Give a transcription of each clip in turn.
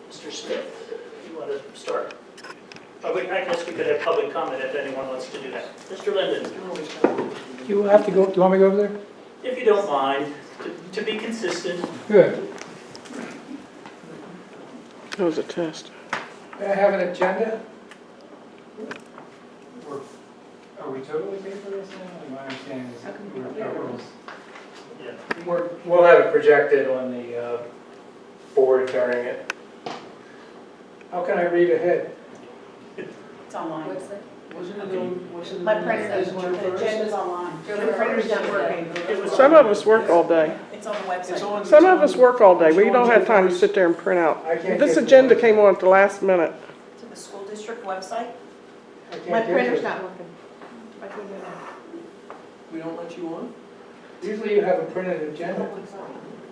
Mr. Smith, you want to start? I guess we could have public comment if anyone wants to do that. Mr. Linden, You have to go, do you want me to go over there? if you don't mind, to be consistent. Good. That was a test. May I have an agenda? Are we totally paid for this now? My understanding is we'll have it projected on the board during it. How can I read ahead? It's online. My printer's not working. The agenda's online. The printer's not working. Some of us work all day. It's on the website. Some of us work all day. We don't have time to sit there and print out. I can't This get agenda the- came on at the last minute. To the school district website. I can't My get printer's it. not working. I couldn't do that. We don't let you on? Usually you have a printed agenda.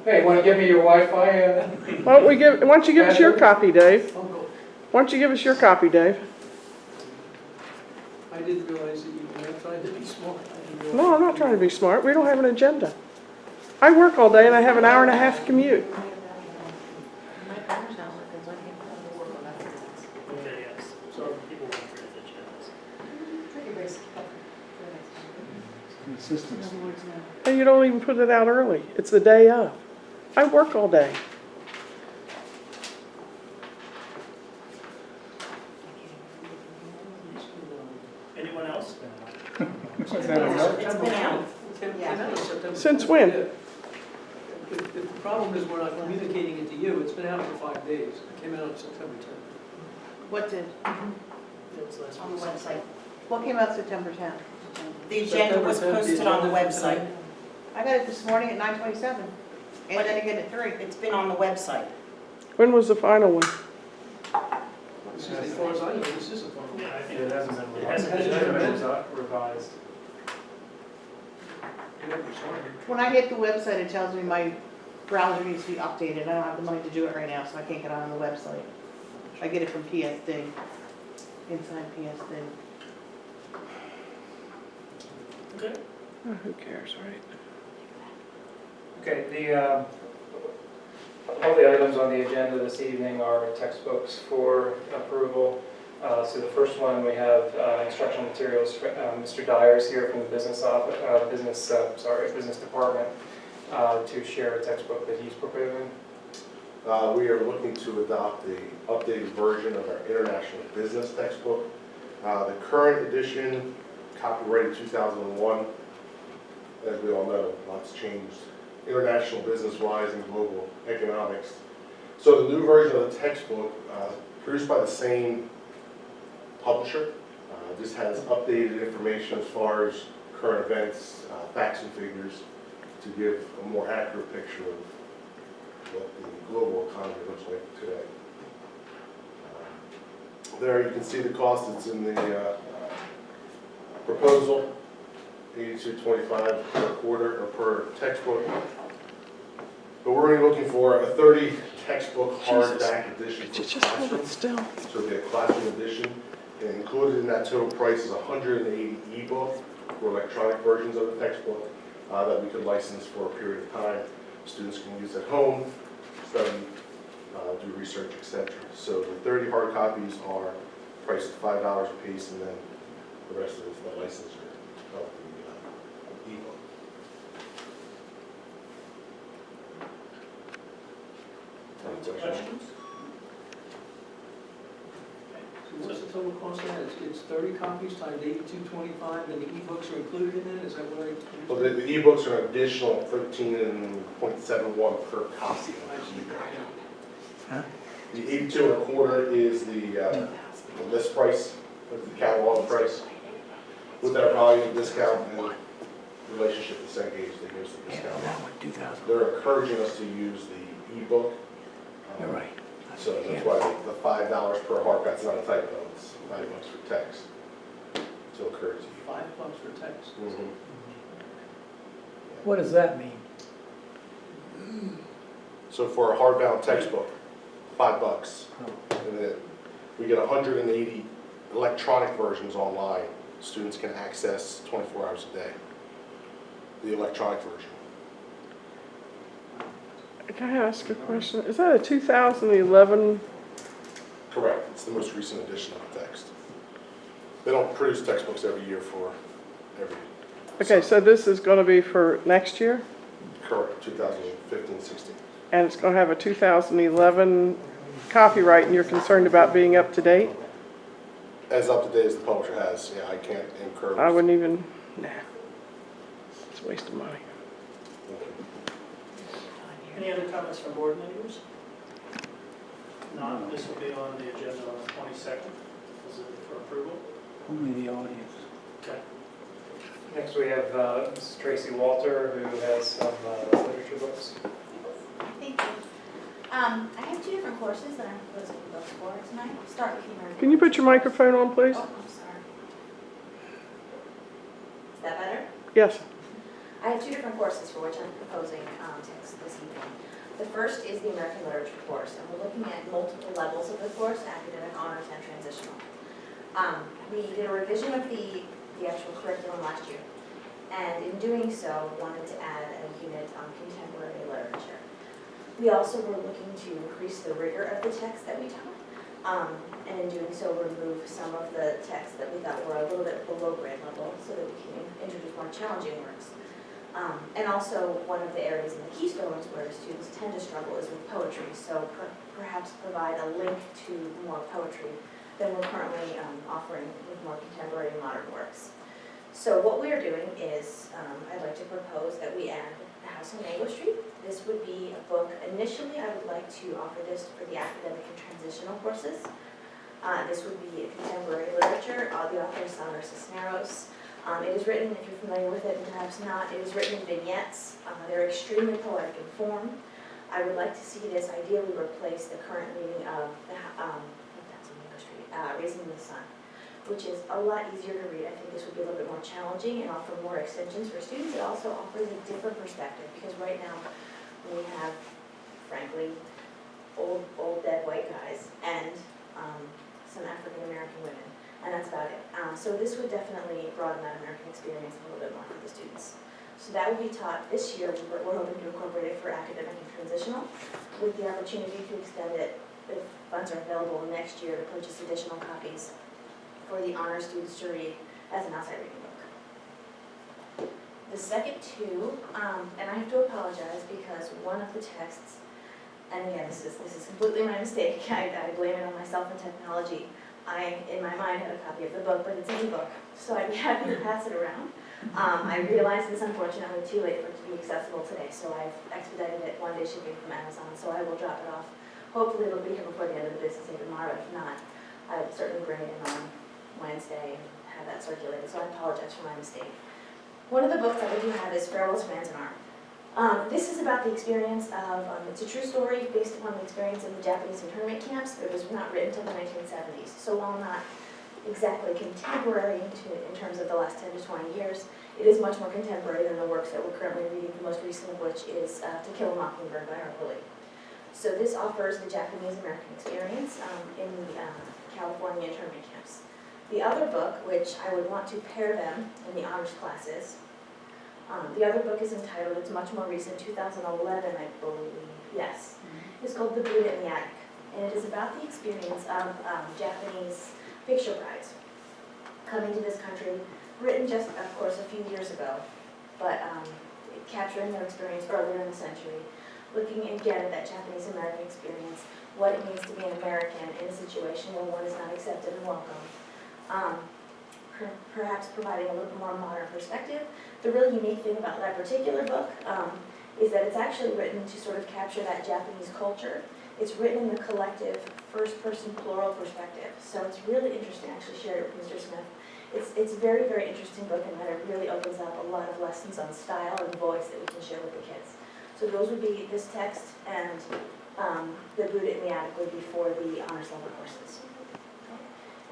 Hey, want to give me your Wi-Fi? Why don't you give us your copy, Dave? Why don't you give us your copy, Dave? I didn't realize that you were trying to be smart. I didn't No, realize- I'm not trying to be smart. We don't have an agenda. I work all day and I have an hour and a half commute. My printer's not working, so I can't put it on. Okay, yes. So people want to read the agendas. Consistency. And you don't even put it out early. It's the day of. I work all day. Anyone else? It's been out. Since when? If the problem is we're not communicating it to you, it's been out for 5 days. It came out on September 10th. What did? On the website. What came out September 10th? The agenda was posted on the website. I got it this morning at 9:27, and then again at 3. It's been on the website. When was the final one? This is, as far as I know, this is a phone. Yeah, I think It hasn't been It hasn't been revised. When I hit the website, it tells me my browser needs to be updated. I don't have the money to do it right now, so I can't get on the website. I get it from PSD, inside PSD. Okay. Oh, who cares, right? Okay, all the items on the agenda this evening are textbooks for approval. So the first one, we have instructional materials. Mr. Dyer's here from the business department to share a textbook that he's proposing. We are looking to adopt the updated version of our international business textbook. The current edition, copyrighted 2001, as we all know, lots changed international business-wise and global economics. So the new version of the textbook, produced by the same publisher, this has updated information as far as current events, facts and figures, to give a more accurate picture of what the global economy looks like today. There you can see the cost. It's in the proposal, $82.25 per quarter or per textbook. But we're only looking for a 30 textbook hardback edition Could you for just hold classroom. it still? So it'll be a classroom edition. And included in that total price is 180 ebook or electronic versions of the textbook that we could license for a period of time. Students can use at home, study, do research, etc. So the 30 hard copies are priced at $5 a piece, and then the rest of it is the licensure of the ebook. Any questions? Questions? So what's the total cost of that? It's 30 copies times 82.25, and the ebooks are included in it? Is that what I? Well, the ebooks are an additional 13.71 per copy. The 82.25 is the list price, the catalog price. With our volume discount and relationship to Cengage, they give us the discount. They're encouraging us to use the ebook. You're right. So that's why the $5 per hardback, it's not a typo, it's $5 for text. To encourage you. $5 for text. What does that mean? So for a hardbound textbook, $5. And then we get 180 electronic versions online. Students can access 24 hours a day. The electronic version. Can I ask a question? Is that a 2011 Correct, it's the most recent edition of the text. They don't produce textbooks every year for every. Okay, so this is going to be for next year, Correct, 2015-16. and it's going to have a 2011 copyright, and you're concerned about being up to date? As up to date as the publisher has, yeah, I can't incur. I wouldn't even, nah. It's a waste of money. Any other comments from board members? Not, this will be on the agenda on the 22nd. Is it for approval? Only the audience. Okay. Next, we have Mrs. Tracy Walter, who has some literature books. Thank you. I have two different courses that I'm proposing to book for tonight. I'll start with the American. Can you put your microphone on, please? Oh, I'm sorry. Is that better? Yes. I have two different courses for which I'm proposing text this evening. The first is the American Literature course, and we're looking at multiple levels of the course, academic, honors, and transitional. We did a revision of the actual curriculum last year, and in doing so, wanted to add a unit on contemporary literature. We also were looking to increase the rigor of the text that we taught, and in doing so, remove some of the texts that we thought were a little bit below grade level so that we can introduce more challenging works. And also, one of the areas in the keystones where students tend to struggle is with poetry, so perhaps provide a link to more poetry than we're currently offering with more contemporary and modern works. So what we're doing is, I'd like to propose that we add The House on Mango Street. This would be a book, initially I would like to offer this for the academic and transitional courses. This would be a contemporary literature. The author is Sandra Cisneros. It is written, if you're familiar with it, and perhaps not, it is written in vignettes. They're extremely poetic in form. I would like to see this ideally replace the current reading of Raising the Sun, which is a lot easier to read. I think this would be a little bit more challenging and offer more extensions for students. It also offers a different perspective, because right now we have, frankly, old dead white guys and some African American women, and that's about it. So this would definitely broaden that American experience a little bit more for the students. So that will be taught this year. We're hoping to incorporate it for academic and transitional, with the opportunity to extend it if funds are available next year to purchase additional copies for the honor students to read as an outside reading book. The second two, and I have to apologize because one of the texts, and again, this is completely my mistake. I blame it on myself and technology. I, in my mind, had a copy of the book, but it's an ebook, so I'd be happy to pass it around. I realize it's unfortunately too late for it to be accessible today, so I've expedited it one-day shipping from Amazon, so I will drop it off. Hopefully it'll be here before the end of the business day tomorrow. If not, I would certainly bring it in on Wednesday and have that circulated, so I apologize for my mistake. One of the books that I do have is Farewell to Manzanar. This is about the experience of, it's a true story based upon the experience of the Japanese internment camps. It was not written until the 1970s, so while not exactly contemporary in terms of the last 10 to 20 years, it is much more contemporary than the works that we're currently reading, the most recent of which is To Kill a Mockingbird by Harper Lee. So this offers the Japanese-American experience in the California internment camps. The other book, which I would want to pair them in the honors classes, the other book is entitled, it's much more recent, 2011, I believe, yes. It's called The Buddha in the Attic, and it is about the experience of Japanese picture brides coming to this country, written just, of course, a few years ago, but capturing their experience earlier in the century, looking again at that Japanese-American experience, what it means to be an American in a situation where one is not accepted and welcome. Perhaps providing a little bit more modern perspective. The really unique thing about that particular book is that it's actually written to sort of capture that Japanese culture. It's written in the collective, first-person plural perspective. So it's really interesting. I actually shared it with Mr. Smith. It's a very, very interesting book, and that it really opens up a lot of lessons on style and voice that we can share with the kids. So those would be this text, and the Buddha in the Attic would be for the honors level courses. Okay.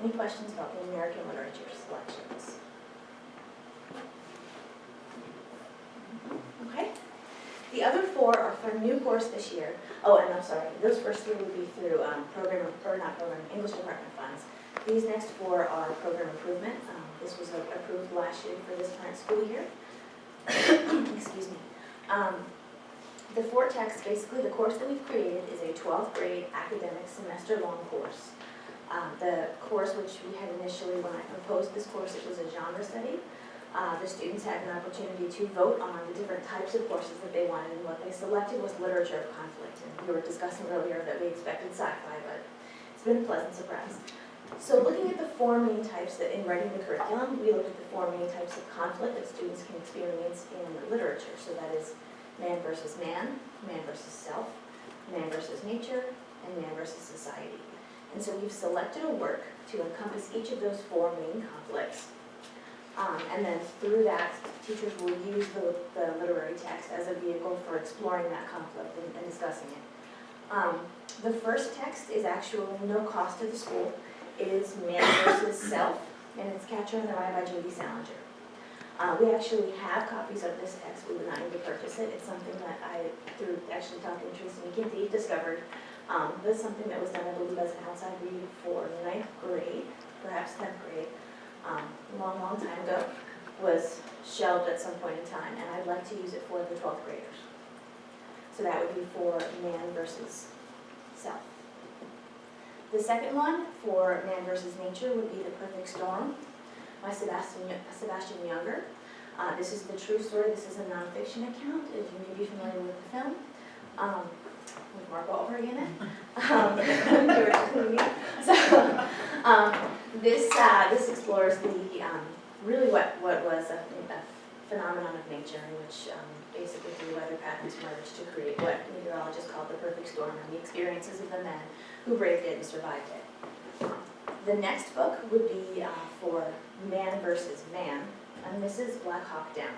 Any questions about the American literature selections? Okay. The other four are for a new course this year. Oh, and I'm sorry, those first three would be through English department funds. These next four are program improvement. This was approved last year for this current school year. Excuse me. The four texts, basically the course that we've created is a 12th grade academic semester-long course. The course, which we had initially, when I proposed this course, it was a genre study. The students had an opportunity to vote on the different types of courses that they wanted, and what they selected was literature of conflict. And we were discussing earlier that we expected sci-fi, but it's been a pleasant surprise. So looking at the four main types that in writing the curriculum, we looked at the four main types of conflict that students can experience in literature. So that is man versus man, man versus self, man versus nature, and man versus society. And so we've selected a work to encompass each of those four main conflicts. And then through that, teachers will use the literary text as a vehicle for exploring that conflict and discussing it. The first text is actually no cost to the school. It is Man versus Self, and it's Catcher in the Rye by J.D. Salinger. We actually have copies of this text. We would not need to purchase it. It's something that I, through actually talking to Tracy McKenzie, discovered. This is something that was done, I believe, as an outside read for 9th grade, perhaps 10th grade, long, long time ago, was shelved at some point in time, and I'd like to use it for the 12th graders. So that would be for Man versus Self. The second one, for Man versus Nature, would be The Perfect Storm by Sebastian Younger. This is the true story. This is a nonfiction account, if you may be familiar with the film. With Mark Wahlberg in it. George Clooney. So this explores the really what was a phenomenon of nature in which basically through weather patterns merged to create what meteorologists call the perfect storm and the experiences of the men who braved it and survived it. The next book would be for Man versus Man, and this is Black Hawk Down.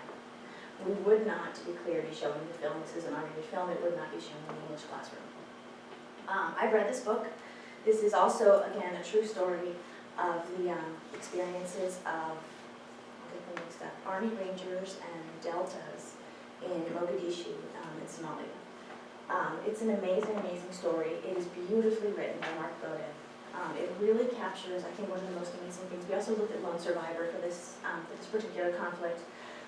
We would not, to be clear, be showing the film. This is an R-rated film. It would not be shown in the English classroom. I've read this book. This is also, again, a true story of the experiences of Army Rangers and Deltas in Mogadishu in Somalia. It's an amazing, amazing story. It is beautifully written by Mark Bowden. It really captures, I think, one of the most amazing things. We also looked at Lone Survivor for this particular conflict.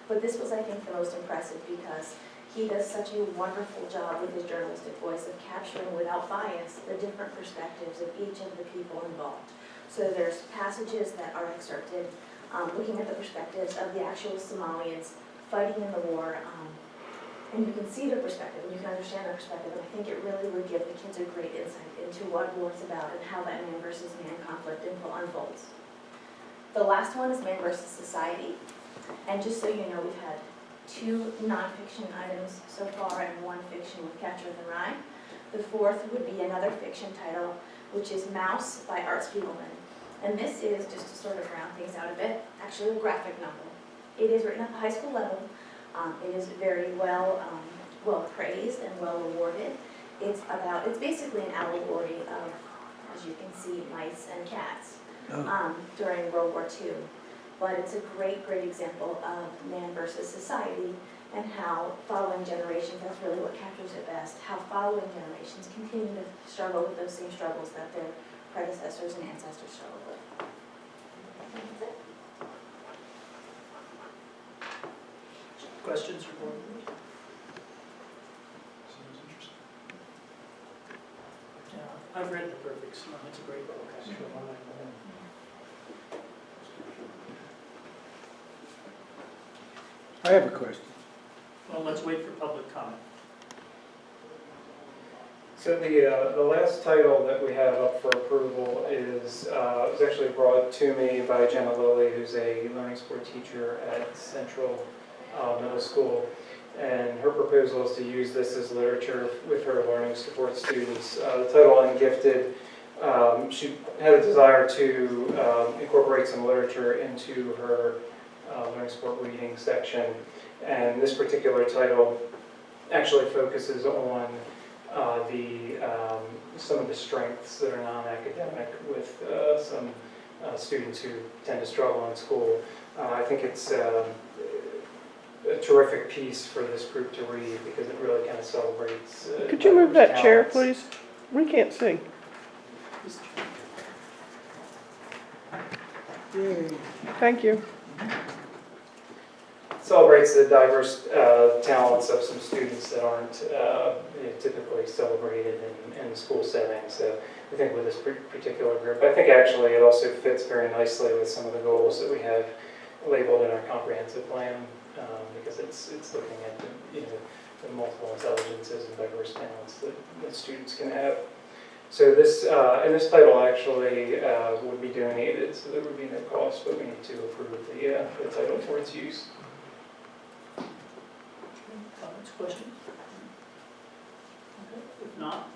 But this was, I think, the most impressive because he does such a wonderful job with his journalistic voice of capturing without bias the different perspectives of each of the people involved. So there's passages that are excerpted looking at the perspectives of the actual Somalians fighting in the war, and you can see their perspective and you can understand their perspective, and I think it really would give the kids a great insight into what war's about and how that man versus man conflict unfolds. The last one is Man versus Society. And just so you know, we've had 2 nonfiction items so far and 1 fiction with Catcher in the Rye. The fourth would be another fiction title, which is Mouse by Art Spiegelman. And this is, just to sort of round things out a bit, actually a graphic novel. It is written at the high school level. It is very well praised and well awarded. It's basically an allegory of, as you can see, mice and cats during World War II. But it's a great, great example of man versus society and how following generations, that's really what captures it best, how following generations continue to struggle with those same struggles that their predecessors and ancestors struggled with. That's it. Questions or board members? Yeah, I've read The Perfect Storm. It's a great book, actually. I have a question. Well, let's wait for public comment. So the last title that we have up for approval is was actually brought to me by Jenna Lilly, who's a learning support teacher at Central Middle School. And her proposal is to use this as literature with her learning support students. The title Ungifted, she had a desire to incorporate some literature into her learning support reading section. And this particular title actually focuses on some of the strengths that are non-academic with some students who tend to struggle in school. I think it's a terrific piece for this group to read because it really kind of celebrates. Could you move that chair, talents. please? We can't see. Thank you. celebrates the diverse talents of some students that aren't typically celebrated in school settings. So I think with this particular group, I think actually it also fits very nicely with some of the goals that we have labeled in our comprehensive plan, because it's looking at the multiple intelligences and diverse talents that students can have. So this, and this title actually would be donated, so there would be no cost, but we need to approve the title for its use. Comments, questions? Okay, if not,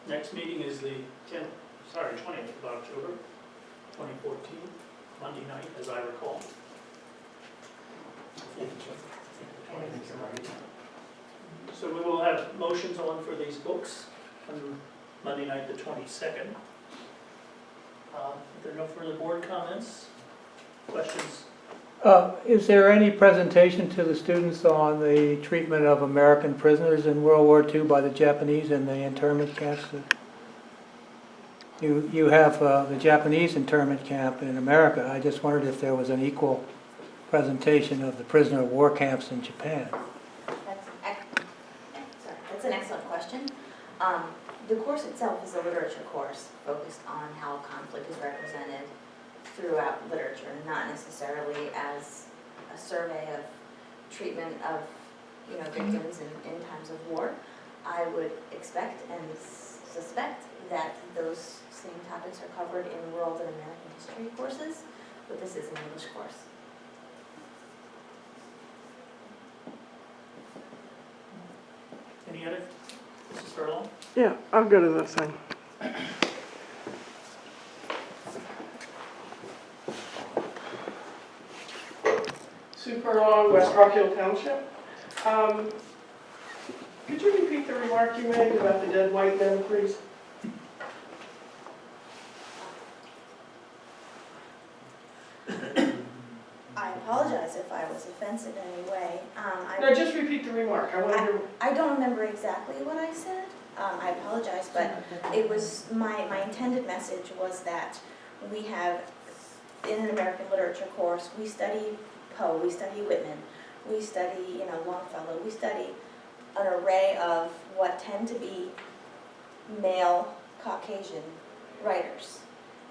next meeting is the 20th of October, 2014, Monday night, as I recall. So we will have motions on for these books on Monday night, the 22nd. If there are no further board comments, questions? Is there any presentation to the students on the treatment of American prisoners in World War II by the Japanese in the internment camps? You have the Japanese internment camp in America. I just wondered if there was an equal presentation of the prisoner of war camps in Japan. That's an excellent question. The course itself is a literature course focused on how conflict is represented throughout literature, not necessarily as a survey of treatment of victims in times of war. I would expect and suspect that those same topics are covered in world and American history courses, but this is an English course. Any other? Mrs. Furlong? Yeah, I'll go to this thing. Super Long, West Rock Hill Township. Could you repeat the remark you made about the dead white men, please? I apologize if I was offensive in any way. No, just repeat the remark. I want to hear. I don't remember exactly what I said. I apologize, but it was, my intended message was that we have, in an American literature course, we study Poe, we study Whitman, we study, Longfellow, we study an array of what tend to be male Caucasian writers.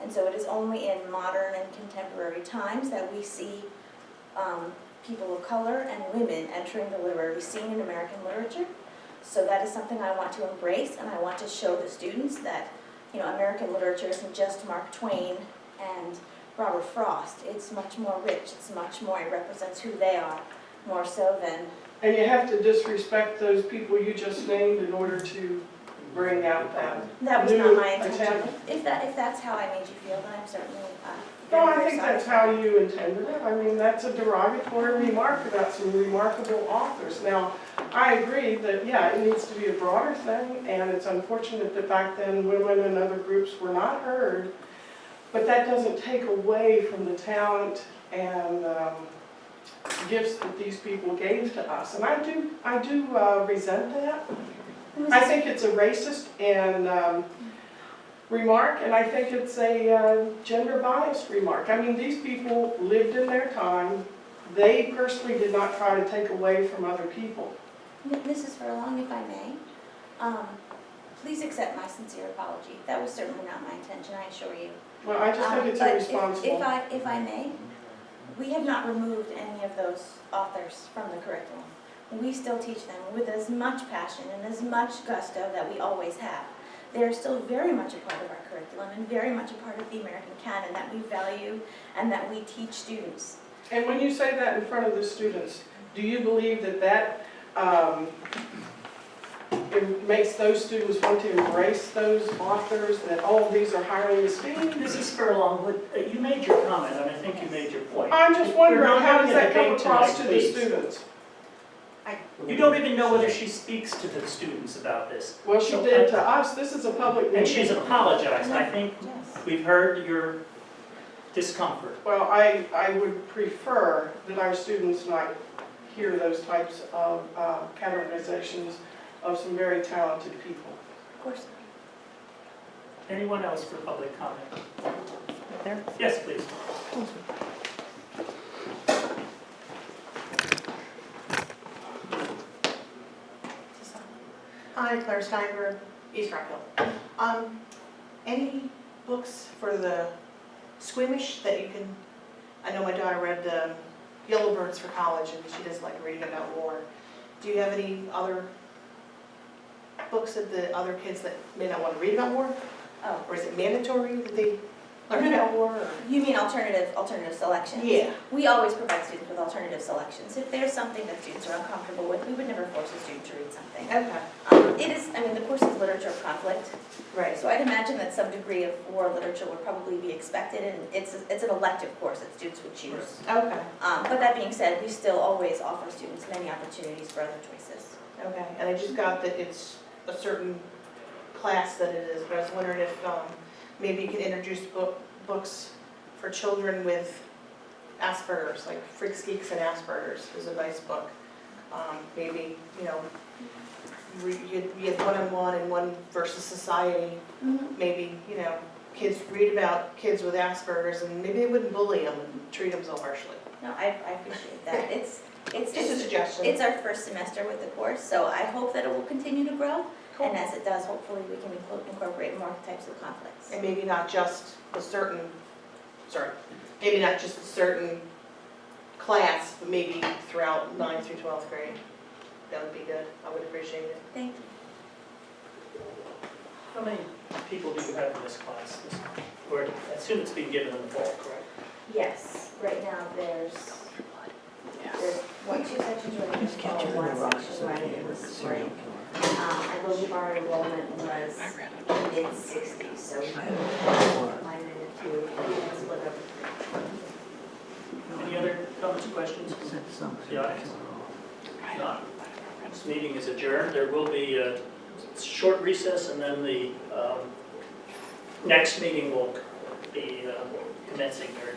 And so it is only in modern and contemporary times that we see people of color and women entering the literary scene in American literature. So that is something I want to embrace, and I want to show the students that, American literature isn't just Mark Twain and Robert Frost. It's much more rich, it's much more, it represents who they are, more so than... And you have to disrespect those people you just named in order to bring out that. That was new not my intention. attempt. If that's how I made you feel, then I'm certainly No, I very think sorry. that's how you intended it. I mean, that's a derogatory remark about some remarkable authors. Now, I agree that, yeah, it needs to be a broader thing, and it's unfortunate that back then women and other groups were not heard, but that doesn't take away from the talent and gifts that these people gave to us. And I do resent that. I think it's a racist and remark, and I think it's a gender biased remark. I mean, these people lived in their time. They personally did not try to take away from other people. Mrs. Furlong, if I may, please accept my sincere apology. That was certainly not my intention, I assure you. Well, I just think it's But irresponsible. if I may, we have not removed any of those authors from the curriculum. We still teach them with as much passion and as much gusto that we always have. They're still very much a part of our curriculum and very much a part of the American canon that we value and that we teach students. And when you say that in front of the students, do you believe that it makes those students want to embrace those authors, that all of these are highly esteemed? Mrs. Furlong, you made your comment, and I think you made your point. I'm just wondering, We're not how does having a that come debate across tonight, to the please. students? You don't even know whether she speaks to the students about this. Well, she So, did to us. This is a public meeting. And she's apologized. I think Yes. we've heard your discomfort. Well, I would prefer that our students not hear those types of categorizations of some very talented people. Of course. Anyone else for public comment? There. Yes, please. Hi, Claire Steinberg, East Rock Hill. Any books for the squeamish that you can, I know my daughter read Yellowbirds for college and she does like reading about war. Do you have any other books that the other kids that may not want to read about war? Oh, Or is it mandatory that they learn about war? Or? you mean alternative selections? Yeah. We always provide students with alternative selections. If there's something that students are uncomfortable with, we would never force a student to read something. Okay. It is, I mean, the course is literature of conflict, Right. so I'd imagine that some degree of war literature would probably be expected, and it's an elective course that students would choose. Okay. But that being said, we still always offer students many opportunities for other choices. Okay. And I just got that it's a certain class that it is, but I was wondering if maybe you could introduce books for children with Asperger's, like Freaks, Geeks, and Asperger's is a nice book. Maybe, you know, you have one-on-one and one versus society. Maybe, you know, kids read about kids with Asperger's and maybe they wouldn't bully them and treat them so harshly. No, I appreciate that. It's Just a suggestion. It's our first semester with the course, so I hope that it will continue to grow. Cool. And as it does, hopefully we can incorporate more types of conflicts. And maybe not just a certain, maybe not just a certain class, but maybe throughout 9th through 12th grade. That would be good. I would appreciate it. Thank you. How many people do you have in this class? Or I assume it's being given in the fall, correct? Yes, right now there's two sections running in the fall, one section running in the spring. I believe our enrollment was mid-60s, so line into two, and split over three. Any other comments or questions from the audience? Not. This meeting is adjourned. There will be a short recess, and then the next meeting will be commencing very